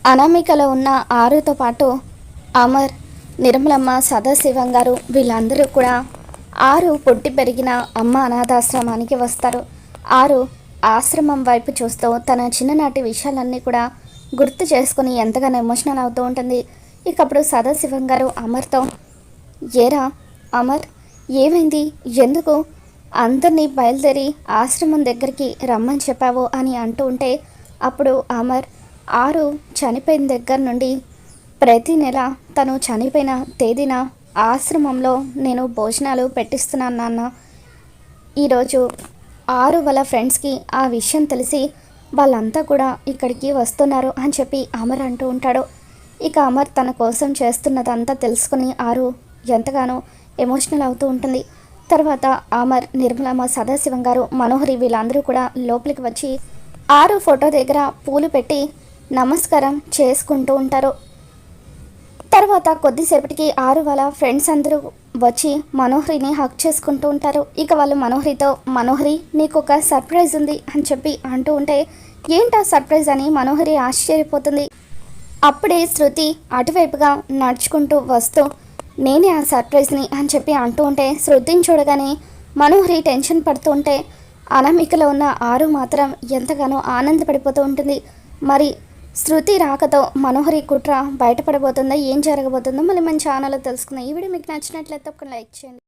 అనామికలో ఉన్న ఆరుతో పాటు అమర్, నిర్మలమ్మ, సదాశివం గారు వీళ్ళందరూ కూడా ఆరు పుట్టి పెరిగిన అమ్మ అనాథాశ్రమానికి వస్తారు. ఆరు ఆశ్రమం వైపు చూస్తూ తన చిన్ననాటి విషయాలన్నీ కూడా గుర్తు చేసుకుని ఎంతగానో ఎమోషనల్ అవుతూ ఉంటుంది. ఇకప్పుడు సదాశివం గారు అమర్తో, ఏరా అమర్, ఏమైంది, ఎందుకు అందరినీ బయలుదేరి ఆశ్రమం దగ్గరికి రమ్మని చెప్పావు అని అంటూ ఉంటే, అప్పుడు అమర్, ఆరు చనిపోయిన దగ్గర నుండి ప్రతి నెల తను చనిపోయిన తేదీన ఆశ్రమంలో నేను భోజనాలు పెట్టిస్తున్నాను నాన్న. ఈరోజు ఆరు వాళ్ళ ఫ్రెండ్స్కి ఆ విషయం తెలిసి వాళ్ళంతా కూడా ఇక్కడికి వస్తున్నారు అని చెప్పి అమర్ అంటూ ఉంటాడు. ఇక అమర్ తన కోసం చేస్తున్నదంతా తెలుసుకుని ఆరు ఎంతగానో ఎమోషనల్ అవుతూ ఉంటుంది. తర్వాత అమర్, నిర్మలమ్మ, సదాశివం గారు, మనోహరి వీళ్ళందరూ కూడా లోపలికి వచ్చి ఆరు ఫోటో దగ్గర పూలు పెట్టి నమస్కారం చేసుకుంటూ ఉంటారు. తర్వాత కొద్దిసేపటికి ఆరు వాళ్ళ ఫ్రెండ్స్ అందరూ వచ్చి మనోహరిని హక్ చేసుకుంటూ ఉంటారు. ఇక వాళ్ళు మనోహరితో, మనోహరి నీకు ఒక సర్ప్రైజ్ ఉంది అని చెప్పి అంటూ ఉంటే, ఏంటా సర్ప్రైజ్ అని మనోహరి ఆశ్చర్యపోతుంది. అప్పుడే శృతి అటువైపుగా నడుచుకుంటూ వస్తూ, నేనే ఆ సర్ప్రైజ్ని అని చెప్పి అంటూ ఉంటే, శృతిని చూడగానే మనోహరి టెన్షన్ పడుతూ ఉంటే, అనామికలో ఉన్న ఆరు మాత్రం ఎంతగానో ఆనందపడిపోతూ ఉంటుంది. మరి శృతి రాకతో మనోహరి కుట్ర బయటపడబోతుందో, ఏం జరగబోతుందో మళ్ళీ మన ఛానల్లో తెలుసుకుందాం. ఈ వీడియో మీకు నచ్చినట్లయితే ఒక లైక్ చేయండి.